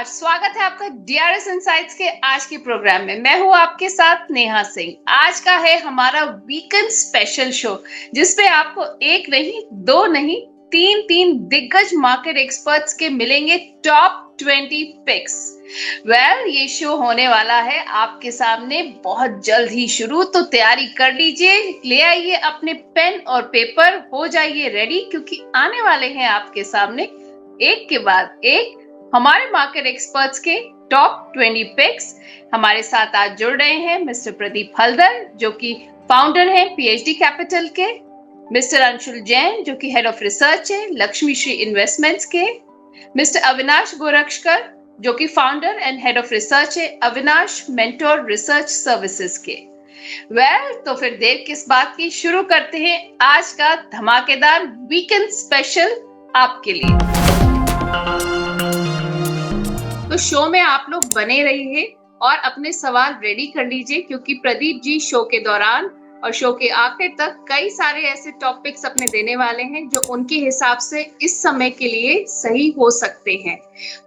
नमस्कार, स्वागत है आपका डीआरएस इनसाइट्स के आज के प्रोग्राम में। मैं हूं आपके साथ नेहा सिंह। आज का है हमारा वीकेंड स्पेशल शो, जिसपे आपको एक नहीं, दो नहीं, तीन दिग्गज मार्केट एक्सपर्ट्स के मिलेंगे टॉप 20 पिक्स। ये शो होने वाला है आपके सामने बहुत जल्द ही शुरू, तो तैयारी कर लीजिए, ले आइए अपने पेन और पेपर, हो जाइए रेडी, क्योंकि आने वाले हैं आपके सामने एक के बाद एक हमारे मार्केट एक्सपर्ट्स के टॉप 20 पिक्स। हमारे साथ आज जुड़ रहे हैं मिस्टर प्रदीप हल्दर, जो कि फाउंडर हैं पीएचडी कैपिटल के, मिस्टर अंशुल जैन, जो कि हेड ऑफ रिसर्च है लक्ष्मी श्री इन्वेस्टमेंट्स के, मिस्टर अविनाश गोरक्षकर, जो कि founder and head of research है अविनाश मेंटोर रिसर्च सर्विसेज के। तो फिर देर किस बात की, शुरू करते हैं आज का धमाकेदार वीकेंड स्पेशल आपके लिए। तो शो में आप लोग बने रहिए और अपने सवाल रेडी कर लीजिए, क्योंकि प्रदीप जी शो के दौरान और शो के आखिर तक कई सारे ऐसे टॉपिक्स अपने देने वाले हैं जो उनके हिसाब से इस समय के लिए सही हो सकते हैं।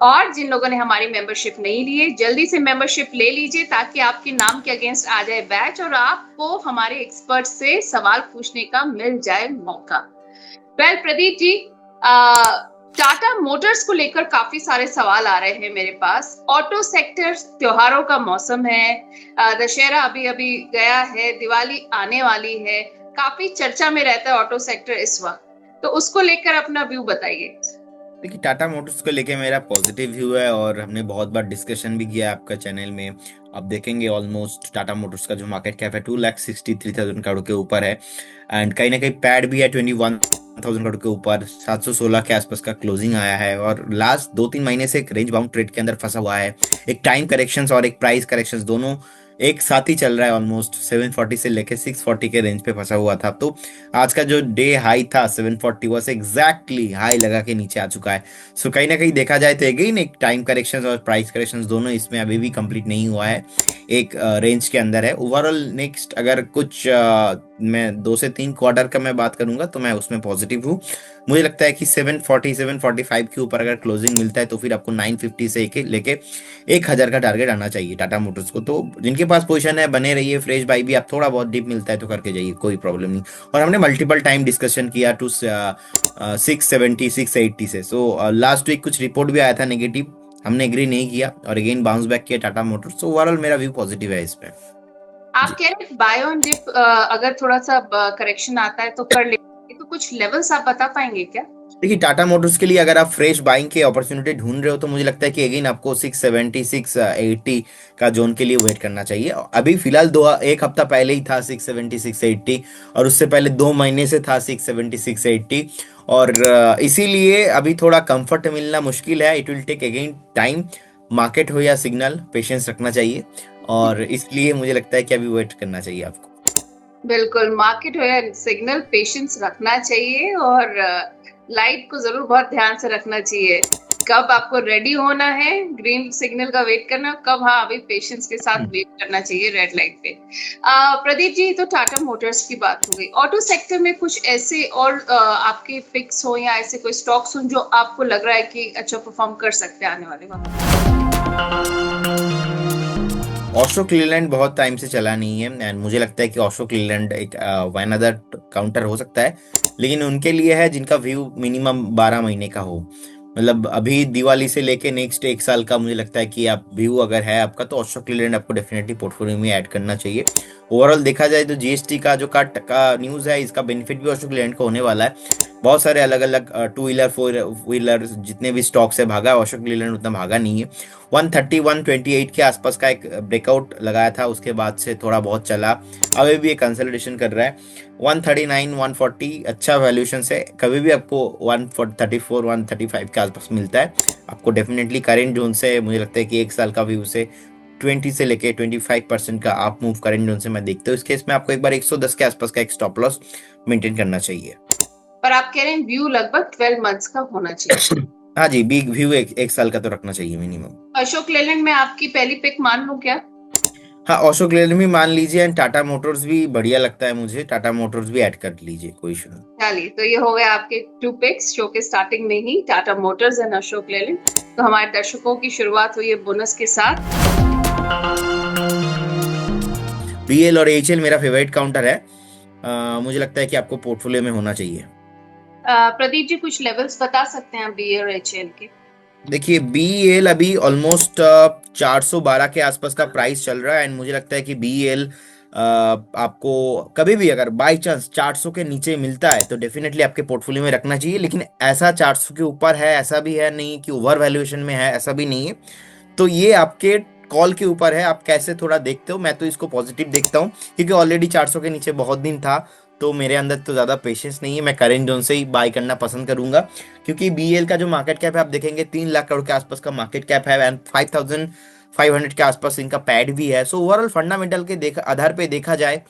और जिन लोगों ने हमारी मेंबरशिप नहीं ली है, जल्दी से मेंबरशिप ले लीजिए, ताकि आपके नाम के अगेंस्ट आ जाए बैच और आपको हमारे एक्सपर्ट से सवाल पूछने का मिल जाए मौका। प्रदीप जी, टाटा मोटर्स को लेकर काफी सारे सवाल आ रहे हैं मेरे पास। ऑटो सेक्टर, त्योहारों का मौसम है, दशहरा अभी अभी गया है, दिवाली आने वाली है, काफी चर्चा में रहता है ऑटो सेक्टर इस वक्त, तो उसको लेकर अपना व्यू बताइए। देखिए, टाटा मोटर्स को लेके मेरा पॉजिटिव व्यू है और हमने बहुत बार डिस्कशन भी किया आपका चैनल में। आप देखेंगे ऑलमोस्ट टाटा मोटर्स का जो मार्केट कैप है 2,63,000 करोड़ के ऊपर है, एंड कहीं ना कहीं पैड भी है 21,000 करोड़ के ऊपर, 716 के आसपास का क्लोजिंग आया है और लास्ट 2-3 महीने से एक रेंज बाउंड ट्रेड के अंदर फंसा हुआ है। एक टाइम करेक्शंस और एक प्राइस करेक्शंस दोनों एक साथ ही चल रहा है। ऑलमोस्ट 740 से लेके 640 के रेंज पे फंसा हुआ था। तो आज का जो डे हाई था 740 वो से एग्जैक्टली हाई लगा के नीचे आ चुका है। सो कहीं ना कहीं देखा जाए तो अगेन एक टाइम करेक्शंस और प्राइस करेक्शंस दोनों इसमें अभी भी कंप्लीट नहीं हुआ है, एक रेंज के अंदर है। ओवरऑल नेक्स्ट अगर कुछ मैं 2 से 3 क्वार्टर का मैं बात करूंगा तो मैं उसमें पॉजिटिव हूँ। मुझे लगता है कि 740 745 के ऊपर अगर क्लोजिंग मिलता है तो फिर आपको 950 से लेके 1,000 का टारगेट आना चाहिए टाटा मोटर्स को। तो जिनके पास पोजीशन है बने रहिए, फ्रेश बाई भी आप थोड़ा बहुत डिप मिलता है तो करके जाइए, कोई प्रॉब्लम नहीं। और हमने मल्टीपल टाइम डिस्कशन किया टू 670 680 से। सो लास्ट वीक कुछ रिपोर्ट भी आया था नेगेटिव, हमने एग्री नहीं किया और अगेन बाउंस बैक किया टाटा मोटर्स। सो ओवरऑल मेरा व्यू पॉजिटिव है इस पे। आप कह रहे हैं बाय ऑन डिप अगर थोड़ा सा करेक्शन आता है तो कर ले, तो कुछ लेवल्स आप बता पाएंगे क्या? देखिए, टाटा मोटर्स के लिए अगर आप फ्रेश बाइंग की अपॉर्चुनिटी ढूंढ रहे हो तो मुझे लगता है कि अगेन आपको 670 680 का जोन के लिए वेट करना चाहिए। अभी फिलहाल एक हफ्ता पहले ही था 670 680 और उससे पहले 2 महीने से था 670 680 और इसीलिए अभी थोड़ा कंफर्ट मिलना मुश्किल है। It will take again time, market हो या सिग्नल, पेशेंस रखना चाहिए और इसलिए मुझे लगता है कि अभी वेट करना चाहिए आपको। बिल्कुल, मार्केट हो या सिग्नल, पेशेंस रखना चाहिए और लाइट को जरूर बहुत ध्यान से रखना चाहिए। कब आपको रेडी होना है, ग्रीन सिग्नल का वेट करना, कब हाँ अभी पेशेंस के साथ वेट करना चाहिए रेड लाइट पे। प्रदीप जी, तो टाटा मोटर्स की बात हो गई, ऑटो सेक्टर में कुछ ऐसे और आपके पिक्स हो या ऐसे कोई स्टॉक्स हो जो आपको लग रहा है कि अच्छा परफॉर्म कर सकते हैं आने वाले वक्त? ओशो क्लीलैंड बहुत टाइम से चला नहीं है एंड मुझे लगता है कि ओशो क्लीलैंड एक वन अदर काउंटर हो सकता है, लेकिन उनके लिए है जिनका व्यू मिनिमम 12 महीने का हो। मतलब अभी दिवाली से लेके नेक्स्ट 1 साल का मुझे लगता है कि आप व्यू अगर है आपका तो ओशो क्लीलैंड आपको डेफिनेटली पोर्टफोलियो में ऐड करना चाहिए। ओवरऑल देखा जाए तो जीएसटी का जो कट का न्यूज़ है, इसका बेनिफिट भी ओशो क्लीलैंड को होने वाला है। बहुत सारे अलग अलग 2 व्हीलर 4 व्हीलर जितने भी स्टॉक्स है भागा, अशोक लीलैंड उतना भागा नहीं है। 130 128 के आसपास का एक ब्रेकआउट लगाया था, उसके बाद से थोड़ा बहुत चला, अभी भी एक कंसोलिडेशन कर रहा है। 139 140 अच्छा वैल्यूएशन से, कभी भी आपको 134 135 के आसपास मिलता है आपको डेफिनेटली करेंट जोन से। मुझे लगता है कि 1 साल का व्यू से 20 से लेके 25% का आप मूव करेंट जोन से मैं देखता हूँ। इस केस में आपको एक बार 110 के आसपास का एक स्टॉप लॉस मेंटेन करना चाहिए। पर आप कह रहे हैं व्यू लगभग 12 मंथ्स का होना चाहिए। हाँ जी, बिग व्यू एक साल का तो रखना चाहिए मिनिमम। अशोक लेलैंड में आपकी पहली पिक मान लूं क्या? हाँ, अशोक लेलैंड भी मान लीजिए, एंड टाटा मोटर्स भी बढ़िया लगता है मुझे, टाटा मोटर्स भी ऐड कर लीजिए, कोई इशू नहीं। चलिए, तो ये हो गए आपके टू पिक्स शो के स्टार्टिंग में ही, टाटा मोटर्स एंड अशोक लेलैंड। तो हमारे दर्शकों की शुरुआत हुई है बोनस के साथ। बीएल और एचएल मेरा फेवरेट काउंटर है। मुझे लगता है कि आपको पोर्टफोलियो में होना चाहिए। प्रदीप जी, कुछ लेवल्स बता सकते हैं आप बी और एच एल के? देखिए, बीएल अभी ऑलमोस्ट 412 के आसपास का प्राइस चल रहा है, एंड मुझे लगता है कि बीएल आपको कभी भी अगर बाई चांस 400 के नीचे मिलता है तो डेफिनेटली आपके पोर्टफोलियो में रखना चाहिए। लेकिन ऐसा 400 के ऊपर है ऐसा भी है नहीं, कि ओवर वैल्यूएशन में है ऐसा भी नहीं है। तो ये आपके कॉल के ऊपर है, आप कैसे थोड़ा देखते हो। मैं तो इसको पॉजिटिव देखता हूँ, क्योंकि ऑलरेडी 400 के नीचे बहुत दिन था। तो मेरे अंदर तो ज़्यादा पेशेंस नहीं है, मैं करेंट जोन से ही बाय करना पसंद करूंगा। क्योंकि बीएल का जो मार्केट कैप है आप देखेंगे 3 लाख करोड़ के आसपास का मार्केट कैप है, एंड 5500 के आसपास इनका पैड भी है। सो ओवरऑल फंडामेंटल के आधार पे देखा जाए,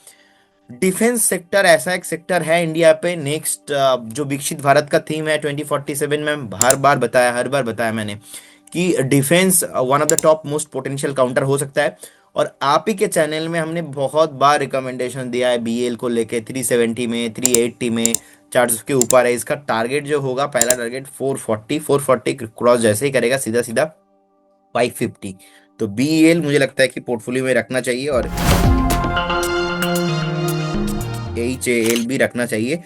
डिफेंस सेक्टर ऐसा एक सेक्टर है इंडिया पे नेक्स्ट, जो विकसित भारत का थीम है 2047 में, हर बार बताया मैंने कि defence one of the top most potential counter हो सकता है। और आप ही के चैनल में हमने बहुत बार रिकमेंडेशन दिया है बीएल को लेके, 370 में, 380 में, 400 के ऊपर है। इसका टारगेट जो होगा, पहला टारगेट 440 क्रॉस जैसे ही करेगा सीधा सीधा 550। तो बीएल मुझे लगता है कि पोर्टफोलियो में रखना चाहिए, और एच एल भी रखना चाहिए।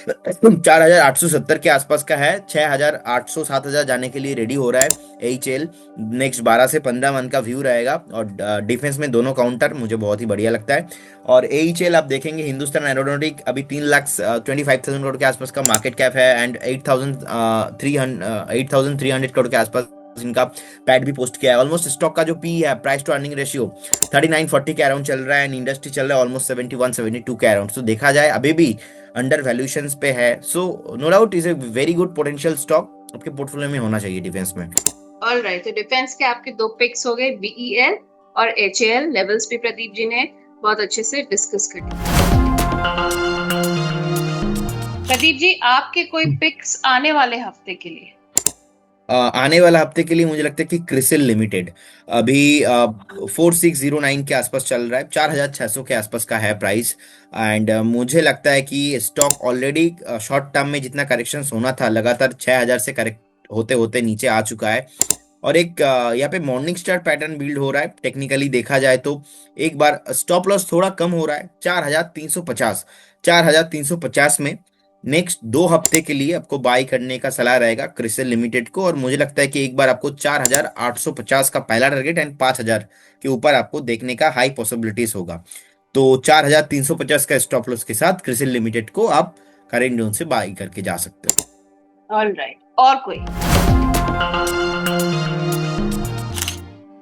4870 के आसपास का है, 6800 7000 जाने के लिए रेडी हो रहा है एच एल। नेक्स्ट 12 से 15 मंथ का व्यू रहेगा, और डिफेंस में दोनों काउंटर मुझे बहुत ही बढ़िया लगता है। और एच एल आप देखेंगे, हिंदुस्तान एरोनॉटिक अभी 3,25,000 करोड़ के आसपास का मार्केट कैप है, एंड 8,300 करोड़ के आसपास इनका पैड भी पोस्ट किया है। ऑलमोस्ट स्टॉक का जो पी है, प्राइस टू अर्निंग रेशियो, 3940 के अराउंड चल रहा है, एंड इंडस्ट्री चल रहा है ऑलमोस्ट 71 72 के अराउंड। तो देखा जाए अभी भी अंडर वैल्यूएशंस पे है। So no doubt is a very good potential stock, आपके पोर्टफोलियो में होना चाहिए डिफेंस में। ऑल राइट, तो डिफेंस के आपके दो पिक्स हो गए, बीईएल और एचएएल। लेवल्स भी प्रदीप जी ने बहुत अच्छे से डिस्कस कर दिए। प्रदीप जी, आपके कोई पिक्स आने वाले हफ्ते के लिए? आने वाला हफ्ते के लिए मुझे लगता है कि क्रिसिल लिमिटेड अभी 4609 के आसपास चल रहा है, 4600 के आसपास का है प्राइस। एंड मुझे लगता है कि स्टॉक ऑलरेडी शॉर्ट टर्म में जितना करेक्शन होना था, लगातार 6000 से करेक्ट होते होते नीचे आ चुका है। और एक यहाँ पे मॉर्निंग स्टार पैटर्न बिल्ड हो रहा है, टेक्निकली देखा जाए तो। एक बार स्टॉप लॉस थोड़ा कम हो रहा है, 4350 में। नेक्स्ट 2 हफ्ते के लिए आपको बाय करने का सलाह रहेगा क्रिसिल लिमिटेड को। और मुझे लगता है कि एक बार आपको 4850 का पहला टारगेट, एंड 5000 के ऊपर आपको देखने का हाई पॉसिबिलिटीज होगा। तो 4350 का स्टॉप लॉस के साथ क्रिसिल लिमिटेड को आप करेंट जोन से बाय करके जा सकते हो। ऑल राइट, और कोई?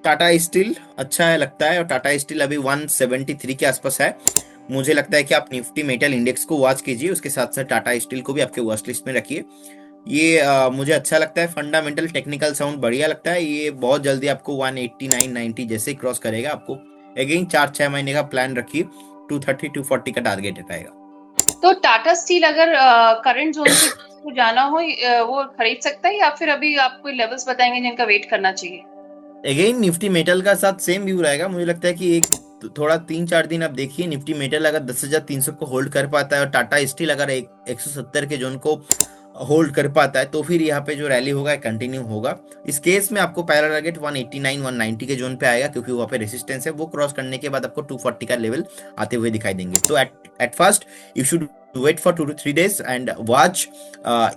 टाटा स्टील अच्छा है लगता है, और टाटा स्टील अभी 173 के आसपास है। मुझे लगता है कि आप निफ्टी मेटल इंडेक्स को वॉच कीजिए, उसके साथ साथ टाटा स्टील को भी आपके वॉच लिस्ट में रखिए। ये मुझे अच्छा लगता है, फंडामेंटल टेक्निकल साउंड बढ़िया लगता है। ये बहुत जल्दी आपको 189 90 जैसे क्रॉस करेगा। आपको अगेन 4-6 महीने का प्लान रखिए, 230 240 का टारगेट रहेगा। तो टाटा स्टील अगर करंट जोन से को जाना हो, वो खरीद सकता है, या फिर अभी आप कोई लेवल्स बताएंगे जिनका वेट करना चाहिए? अगेन निफ्टी मेटल का साथ सेम व्यू रहेगा। मुझे लगता है कि एक थोड़ा 3-4 दिन आप देखिए, निफ्टी मेटल अगर 10,300 को होल्ड कर पाता है, और टाटा स्टील अगर 170 के जोन को होल्ड कर पाता है, तो फिर यहाँ पे जो रैली होगा कंटिन्यू होगा। इस केस में आपको पहला टारगेट 189 190 के जोन पे आएगा, क्योंकि वहाँ पे रेसिस्टेंस है। वो क्रॉस करने के बाद आपको 240 का लेवल आते हुए दिखाई देंगे। तो at first you should wait for 2 to 3 days and watch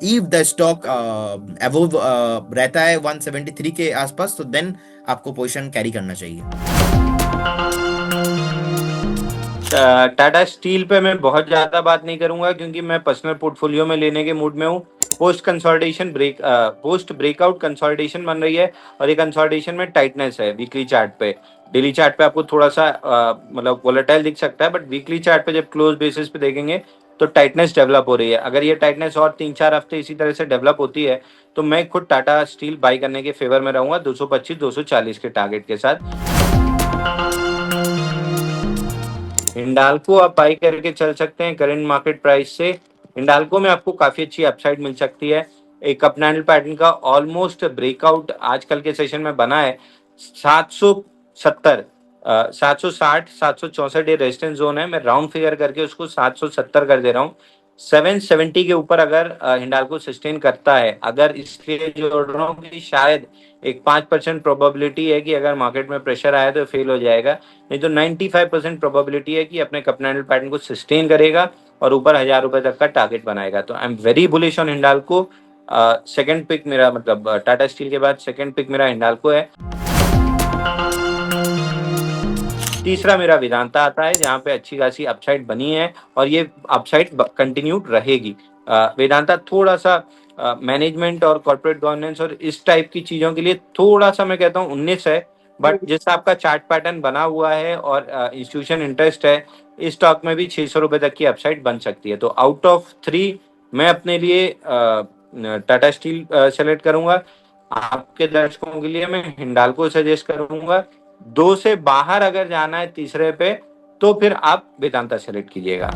if the stock above रहता है 173 के आसपास, तो देन आपको पोजीशन कैरी करना चाहिए। टाटा स्टील पे मैं बहुत ज्यादा बात नहीं करूंगा, क्योंकि मैं पर्सनल पोर्टफोलियो में लेने के मूड में हूँ। पोस्ट ब्रेकआउट कंसोलिडेशन बन रही है, और ये कंसोलिडेशन में टाइटनेस है वीकली चार्ट पे। डेली चार्ट पे आपको थोड़ा सा मतलब वोलेटाइल दिख सकता है, बट वीकली चार्ट पे जब क्लोज बेसिस पे देखेंगे तो टाइटनेस डेवलप हो रही है। अगर ये टाइटनेस और 3-4 हफ्ते इसी तरह से डेवलप होती है, तो मैं खुद टाटा स्टील बाई करने के फेवर में रहूंगा 225 240 के टारगेट के साथ। हिंडाल्को आप बाई करके चल सकते हैं करंट मार्केट प्राइस से। हिंडाल्को में आपको काफी अच्छी अपसाइड मिल सकती है। एक अपनाइल पैटर्न का ऑलमोस्ट ब्रेकआउट आजकल के सेशन में बना है 770 760 764 ये रेजिस्टेंस जोन है, मैं राउंड फिगर करके उसको 770 कर दे रहा हूँ। 770 के ऊपर अगर हिंडाल्को सस्टेन करता है, अगर इसलिए जोड़ रहा हूँ कि शायद एक 5% प्रोबेबिलिटी है कि अगर मार्केट में प्रेशर आया तो फेल हो जाएगा, नहीं तो 95% प्रोबेबिलिटी है कि अपने कपनैंडल पैटर्न को सस्टेन करेगा और ऊपर 1000 रुपए तक का टारगेट बनाएगा। तो I am very bullish on Hindalco. Second pick मेरा, मतलब टाटा स्टील के बाद सेकंड पिक मेरा हिंडाल्को है। तीसरा मेरा वेदांता आता है, जहाँ पे अच्छी खासी अपसाइड बनी है और ये अपसाइड कंटिन्यू रहेगी। वेदांता थोड़ा सा मैनेजमेंट और कॉर्पोरेट गवर्नेंस और इस टाइप की चीजों के लिए थोड़ा सा मैं कहता हूँ 19 है, बट जैसा आपका चार्ट पैटर्न बना हुआ है और इंस्टीट्यूशन इंटरेस्ट है, इस स्टॉक में भी 600 रुपए तक की अपसाइड बन सकती है। तो आउट ऑफ 3 मैं अपने लिए टाटा स्टील सेलेक्ट करूंगा। आपके दर्शकों के लिए मैं हिंडाल्को सजेस्ट करूंगा। 2 से बाहर अगर जाना है तीसरे पे, तो फिर आप वेदांता सेलेक्ट कीजिएगा।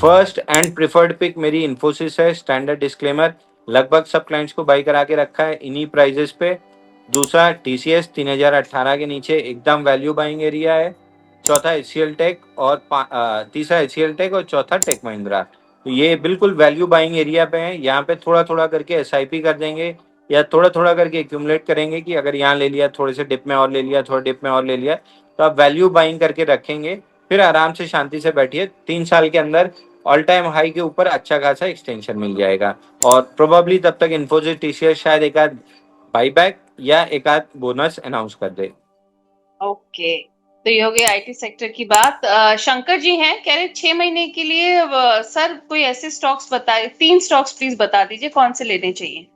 फर्स्ट एंड प्रिफर्ड पिक मेरी इन्फोसिस है। स्टैंडर्ड डिस्क्लेमर, लगभग सब क्लाइंट्स को बाई करा के रखा है इन्हीं प्राइजेस पे। दूसरा टीसीएस 3018 के नीचे एकदम वैल्यू बाइंग एरिया है। चौथा एचसीएल टेक और तीसरा एचसीएल टेक और चौथा टेक महिंद्रा। तो ये बिल्कुल वैल्यू बाइंग एरिया पे है। यहाँ पे थोड़ा थोड़ा करके एसआईपी कर देंगे या थोड़ा थोड़ा करके एक्यूमुलेट करेंगे कि अगर यहाँ ले लिया, थोड़े से डिप में और ले लिया, थोड़ा डिप में और ले लिया, तो आप वैल्यू बाइंग करके रखेंगे। फिर आराम से शांति से बैठिए, 3 साल के अंदर ऑल टाइम हाई के ऊपर अच्छा खासा एक्सटेंशन मिल जाएगा। और प्रोबेबली तब तक इन्फोसिस टीसीएस शायद एक आध बाईबैक या एक आध बोनस अनाउंस कर दे। ओके, तो ये हो गई आईटी सेक्टर की बात। शंकर जी हैं, कह रहे 6 महीने के लिए सर कोई ऐसे स्टॉक्स बताए, 3 स्टॉक्स प्लीज बता दीजिए कौन से लेने चाहिए।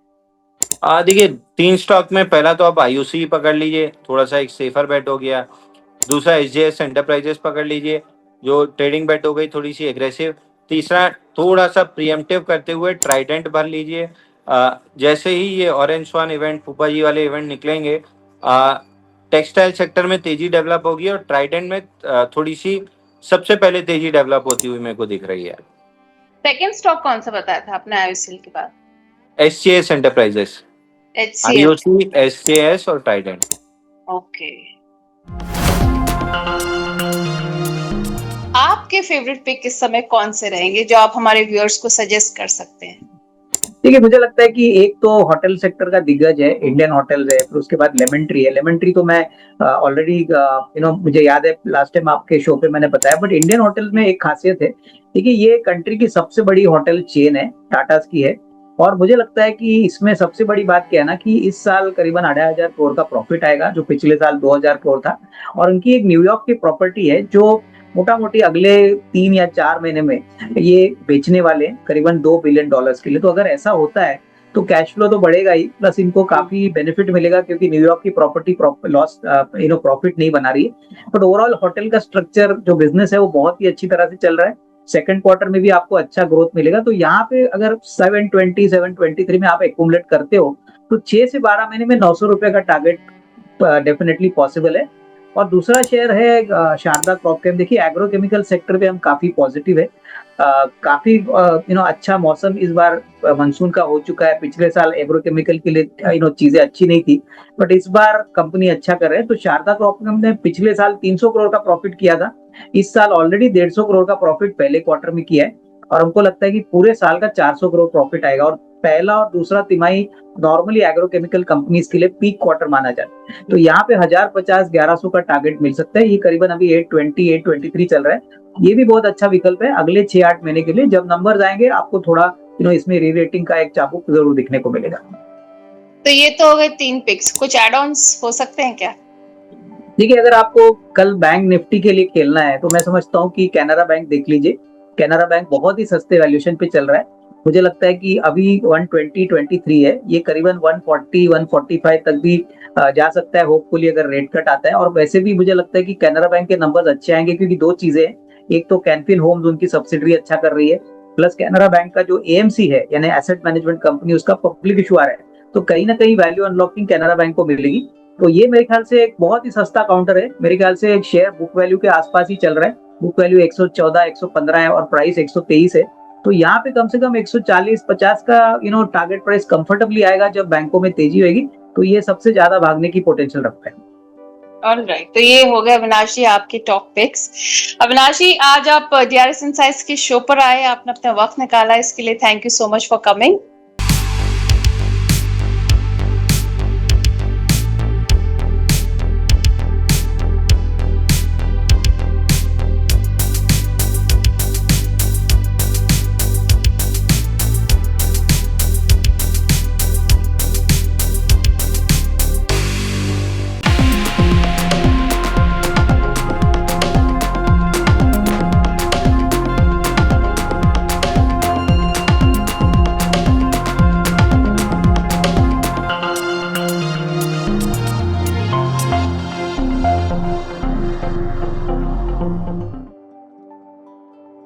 देखिए 3 स्टॉक में पहला तो आप आईयूसी पकड़ लीजिए, थोड़ा सा एक सेफर बेट हो गया। दूसरा एसजेएस एंटरप्राइजेस पकड़ लीजिए, जो ट्रेडिंग बेट हो गई थोड़ी सी एग्रेसिव। तीसरा थोड़ा सा प्रीएम्प्टिव करते हुए ट्राइडेंट भर लीजिए। जैसे ही ये ऑरेंज स्वान इवेंट, फूफा जी वाले इवेंट निकलेंगे, टेक्सटाइल सेक्टर में तेजी डेवलप होगी और ट्राइडेंट में थोड़ी सी सबसे पहले तेजी डेवलप होती हुई मेरे को दिख रही है। सेकंड स्टॉक कौन सा बताया था आपने आईयूसीएल के बाद? SJS enterprises, HCL. IOC, SJS और ट्राइडेंट। ओके, आपके फेवरेट पिक इस समय कौन से रहेंगे जो आप हमारे व्यूअर्स को सजेस्ट कर सकते हैं? देखिए, मुझे लगता है कि एक तो होटल सेक्टर का दिग्गज है, इंडियन होटल्स है, फिर उसके बाद लेमन ट्री है। लेमन ट्री तो मैं ऑलरेडी मुझे याद है लास्ट टाइम आपके शो पे मैंने बताया, बट इंडियन होटल में एक खासियत है। देखिए, ये कंट्री की सबसे बड़ी होटल चेन है, टाटास की है, और मुझे लगता है कि इसमें सबसे बड़ी बात क्या है ना कि इस साल करीबन 2,500 करोड़ का प्रॉफिट आएगा, जो पिछले साल 2,000 करोड़ था। और उनकी एक न्यूयॉर्क की प्रॉपर्टी है जो मोटा मोटी अगले 3 या 4 महीने में ये बेचने वाले हैं, करीबन $2 बिलियन के लिए। तो अगर ऐसा होता है तो कैश फ्लो तो बढ़ेगा ही, प्लस इनको काफी बेनिफिट मिलेगा क्योंकि न्यूयॉर्क की प्रॉपर्टी लॉस प्रॉफिट नहीं बना रही है। बट ओवरऑल होटल का स्ट्रक्चर जो बिजनेस है वो बहुत ही अच्छी तरह से चल रहा है। सेकंड क्वार्टर में भी आपको अच्छा ग्रोथ मिलेगा। तो यहाँ पे अगर 720 723 में आप एक्यूमुलेट करते हो तो 6 से 12 महीने में 900 रुपए का टारगेट डेफिनेटली पॉसिबल है। और दूसरा शेयर है शारदा क्रॉपकेम। देखिए, एग्रोकेमिकल सेक्टर पे हम काफी पॉजिटिव है। काफी अच्छा मौसम इस बार मानसून का हो चुका है। पिछले साल एग्रोकेमिकल के लिए चीजें अच्छी नहीं थी, बट इस बार कंपनी अच्छा कर रहे हैं। तो शारदा क्रॉपकेम ने पिछले साल 300 करोड़ का प्रॉफिट किया था, इस साल ऑलरेडी 150 करोड़ का प्रॉफिट पहले क्वार्टर में किया है, और हमको लगता है कि पूरे साल का 400 करोड़ प्रॉफिट आएगा। और पहला और दूसरा तिमाही नॉर्मली एग्रोकेमिकल कंपनीज के लिए पीक क्वार्टर माना जाता है। तो यहाँ पे 1050 1100 का टारगेट मिल सकता है। ये करीबन अभी 820 823 चल रहा है। ये भी बहुत अच्छा विकल्प है अगले 6-8 महीने के लिए। जब नंबर्स आएंगे आपको थोड़ा इसमें री रेटिंग का एक चाबुक जरूर दिखने को मिलेगा। तो ये तो हो गए 3 पिक्स, कुछ एड ऑन्स हो सकते हैं क्या? देखिए, अगर आपको कल बैंक निफ्टी के लिए खेलना है तो मैं समझता हूँ कि कैनरा बैंक देख लीजिए। कैनरा बैंक बहुत ही सस्ते वैल्यूएशन पे चल रहा है। मुझे लगता है कि अभी 120-123 है, ये करीबन 140-145 तक भी जा सकता है होपफुली अगर रेट कट आता है। और वैसे भी मुझे लगता है कि कैनरा बैंक के नंबर्स अच्छे आएंगे क्योंकि 2 चीजें हैं। एक तो कैनफिन होम्स उनकी सब्सिडरी अच्छा कर रही है, प्लस कैनरा बैंक का जो एएमसी है यानी एसेट मैनेजमेंट कंपनी, उसका पब्लिक इशू आ रहा है। तो कहीं ना कहीं वैल्यू अनलॉकिंग कैनरा बैंक को मिलेगी। तो ये मेरे ख्याल से एक बहुत ही सस्ता काउंटर है। मेरे ख्याल से एक शेयर बुक वैल्यू के आसपास ही चल रहा है। बुक वैल्यू 114 115 है और प्राइस 123 है। तो यहाँ पे कम से कम 140-50 का टारगेट प्राइस कंफर्टेबली आएगा जब बैंकों में तेजी होगी। तो ये सबसे ज्यादा भागने की पोटेंशियल रखता है। ऑलराइट, तो ये हो गए अविनाश जी आपके टॉप पिक्स। अविनाश जी, आज आप डीआरएस इनसाइट्स के शो पर आए, आपने अपना वक्त निकाला, इसके लिए thank you so much for coming.